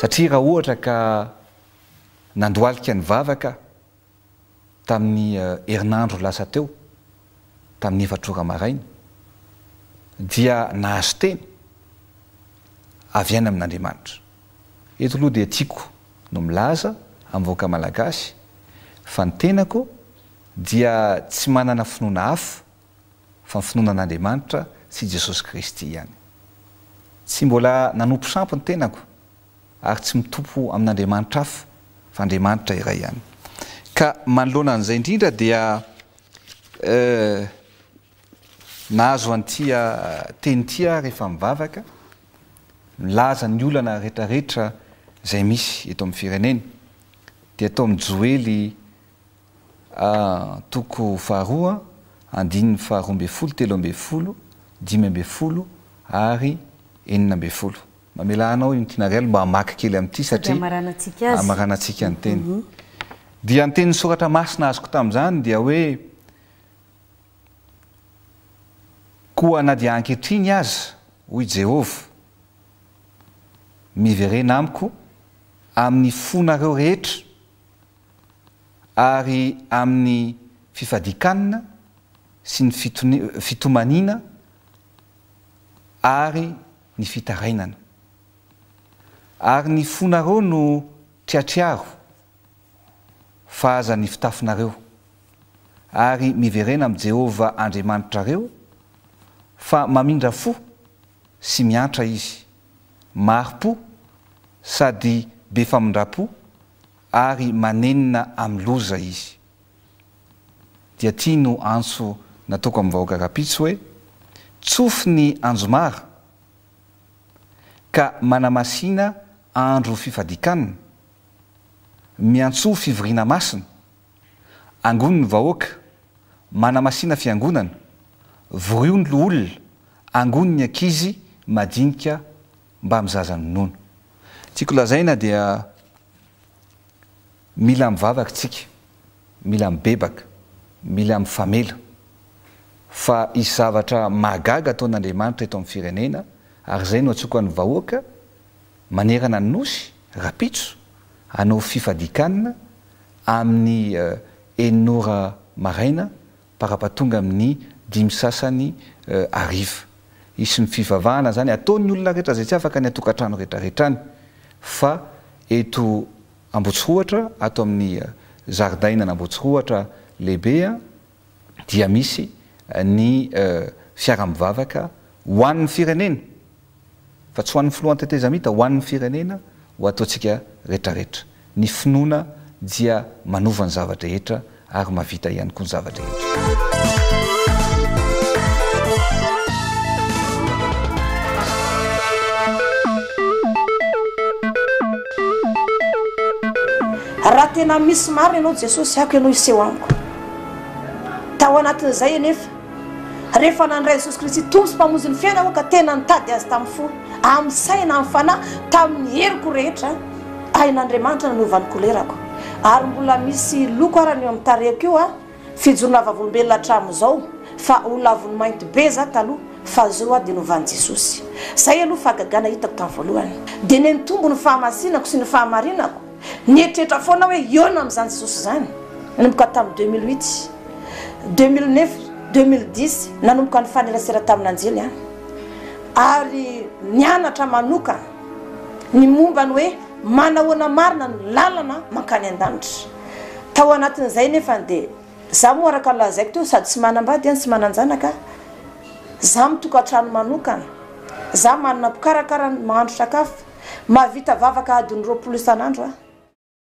satria raha ohatra ka nandoalika ny vavaka tamin'ny herinandro lasa teo tamin'ny efatrora maraina dia nahazo teny avy any amin'Andriamanitra. Eto aloha dia tiako no milaza amin'ny vahoaka malagasy fa ny tenako dia tsy manana finoana hafa fa ny finoana an'Andriamanitra sy Jesosy Kristy ihany. Tsy mbola nanompo sampy ny tenako ary tsy mitompo amin'Andriamanitra hafa fa Andriamanitra iray ihany. Ka manoloana an'izay indrindra dia nahazo an'ity teny ity rehefa mivavaka, milaza ny olana rehetrarehetra izay misy eto amin'ny firenena. Dia atao amin'ny Joely toko 2 andininy 12 13 15 ary 19. Mamela anao io tinarialo mba hamaky kely amin'ity satria amaranantsika ny teny. Dia ny tenin'ny soratra masina azoko tamin'izany dia hoe koa na dia ankehitriny aza hoy Jehovah miverena amiko amin'ny fonareo rehetra ary amin'ny fifadikanina sy ny fitomaniana ary ny fitarainana. Ary ny fonareo no triatriaro fa aza ny fitafinareo ary miverena amin'ny Jehovah Andriamanitrareo fa mamindra fo sy miantra izy, maro-po sady be famindra-po ary manenina amin'ny loza izy. Dia tia no antso nataoko amin'ny vahoaka rapitso hoe tsofy ny anjomara ka manamasina andro fifadikanina, miantsoa fivoriana masina, angony ny vahoaka, manamasina fiangonana, vorio ny loolona, angony ny ankizy madinika mba mizaza ny nono. Tiako lazaina dia mila mivavaka tsika, mila mibebaka, mila mifamela fa isy zavatra mahagaga ataon'Andriamanitra eto amin'ny firenena ary izay no atsoka ny vahoaka manerana ny nosy rapitso hanao fifadikanina amin'ny 9 maraina parapatonga amin'ny 5 sasany ariva. Isy ny fivavahana zany ataon'ny olona rehetra zay tsy afaka ny atokantrano rehetrarehetrany fa eto Ambotsiroatra ato amin'ny zaridaina n'Ambotsiroatra lehibe dia misy ny fiara-mivavaka ho an'ny firenena fa tsy ho an'ny filohan'ny tetezamita, ho an'ny firenena ho ataontsika rehetrarehetra. Ny finoana dia manova ny zavatra rehetra ary mavita ihany koa ny zavatra rehetra. Raha tena misy marina ianao Jesosy ako ianao iseho amiko. Tao anatin'izay anefa rehefa nandray Jesosy Kristy tompo sy mpamonjy ny fiainako ka tena nitady azy tamin'ny fo, amin'ny saina, amin'ny fanahy, tamin'ny heriko rehetra ain'Andriamanitra nanova ny kolerako. Ary mbola misy loko arany eo amin'ny tarehiko io fijorona vavolombelona hatramin'izao fa ho lavony mainty be za taloha fa zao dia novan'i Jesosy. Zay aloha fahagagana hitako tamin'ny voalohany. Dia ny tombo ny fahamasinako sy ny fahamarinako nietrehitra foana hoe iona amin'izany Jesosy zany. Nanomboka tamin'ny 2008, 2009, 2010 nanomboka ny fanelasera tamin'Anjely ary nianatra manoka ny momba ny hoe manahoana marina ny lalana mankany an-danitra. Tao anatin'izay nefa dia za moa araka ny lazaiko teo sady tsy manambady sy mananjanaka, za mitokantrano manokana, za manana mpikarakara mahandro sakafo, mahavita vavaka adiny 20 isan'andro